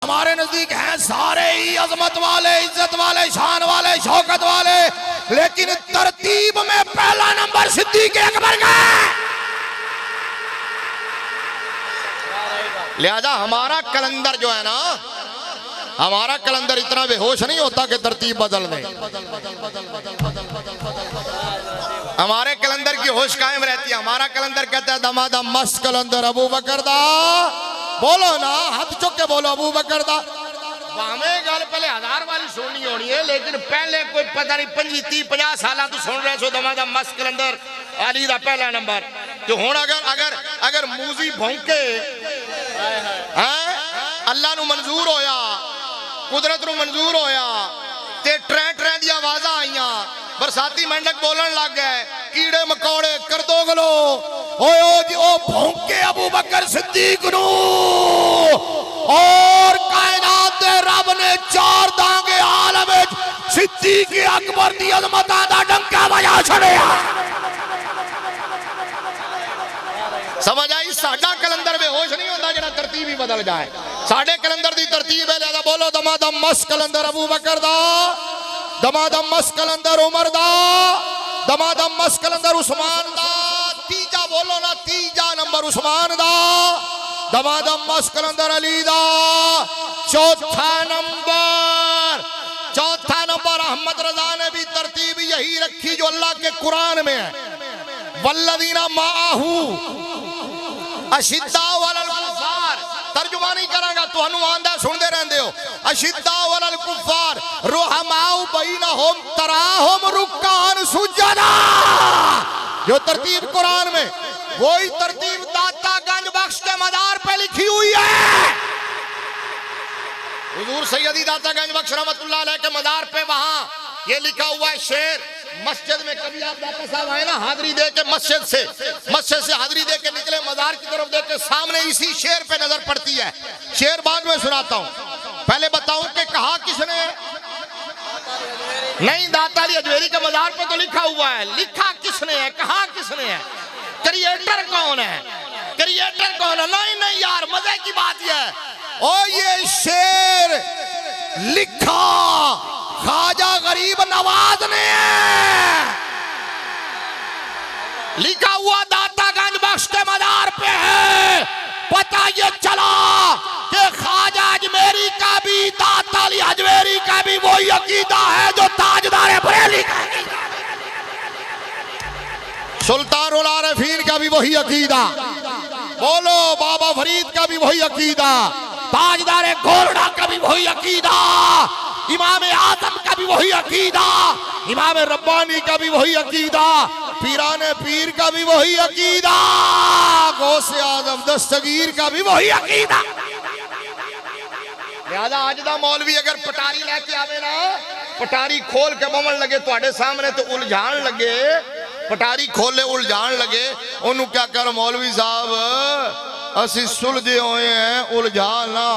हमारे नजदीक हैं सारे ही अजमत वाले, इज्जत वाले, शान वाले, शौकत वाले, लेकिन तरतीब में पहला नंबर सिद्दीक अकबर का है। लिहाजा हमारा कलंदर जो है ना, हमारा कलंदर इतना बेहोश नहीं होता कि तरतीब बदल दे। हमारे कलंदर की होश कायम रहती है। हमारा कलंदर कहता है दमादम मस्त कलंदर अबू बकर दा। बोलो ना, हाथ चुक के बोलो अबू बकर दा। हमें गल पहले 1000 वाली सुननी होनी है, लेकिन पहले कोई पता नहीं 25 30 50 साल तू सुन रहे सो दमादम मस्त कलंदर अली दा पहला नंबर। तो हुण अगर मूजी भौंके अल्लाह नू मंजूर होया, कुदरत नू मंजूर होया, ते ट्रै ट्रै दी आवाज़ां आईयां, बरसाती मेंढक बोलन लग गए, कीड़े मकोड़े कर दो गलो, ओ भौंके अबू बकर सिद्दीक नू, और कायनात दे रब ने 4 दांगे आलम विच सिद्दीक अकबर दी अजमतां दा डंका बजा छड़िया। समझ आई? साडा कलंदर बेहोश नहीं होता जिहड़ा तरतीब ही बदल जाए। साडे कलंदर दी तरतीब है। लिहाजा बोलो दमादम मस्त कलंदर अबू बकर दा, दमादम मस्त कलंदर उमर दा, दमादम मस्त कलंदर उस्मान दा। तीजा बोलो ना, तीजा नंबर उस्मान दा, दमादम मस्त कलंदर अली दा। चौथा नंबर अहमद रजा ने भी तरतीब यही रखी जो अल्लाह के कुरान में है। वल्लदीना माअहू अशिद्दा वलल कुफ़ार। तर्जुमा नहीं करांगा, तुहानू आंदा सुनते रहंदे हो। अशिद्दा वलल कुफ़ार रुहमाउ बैनहुम तराहुम रुक्कान सुजदा। जो तरतीब कुरान में, वही तरतीब दाता गंज बख्श के मदार पे लिखी हुई है। हुजूर सैयदी दाता गंज बख्श रहमतुल्लाह अलैह के मदार पे वहां ये लिखा हुआ है शेर। मस्जिद में कभी आप दाता साहब आए ना, हाजिरी दे के मस्जिद से हाजिरी दे के निकले, मजार की तरफ देखे, सामने इसी शेर पे नजर पड़ती है। शेर बाद में सुनाता हूं, पहले बताऊं कि कहा किसने? नहीं, दाता अली अजमेरी के मजार पे तो लिखा हुआ है, लिखा किसने है, कहा किसने है, क्रिएटर कौन है, क्रिएटर कौन है? नहीं यार, मजे की बात यह है, ओ ये शेर लिखा ख्वाजा गरीब नवाज ने, लिखा हुआ दाता गंज बख्श के मदार पे है। पता ये चला कि ख्वाजा अजमेरी का भी, दाता अली अजमेरी का भी वही अकीदा है जो ताजदार बरेली का, सुल्तानुल आरिफीन का भी वही अकीदा, बोलो बाबा फरीद का भी वही अकीदा, ताजदार गोरडा का भी वही अकीदा, इमाम आजम का भी वही अकीदा, इमाम रब्बानी का भी वही अकीदा, पीराने पीर का भी वही अकीदा, गौसे आजम दस्तगीर का भी वही अकीदा। लिहाजा आज दा मौलवी अगर पटारी लेके आवे ना, पटारी खोल के बमन लगे तुहाडे सामने तो उलझान लगे, पटारी खोले उलझान लगे, ओनू क्या कर मौलवी साहब असी सुलझे हुए हैं, उलझा ना।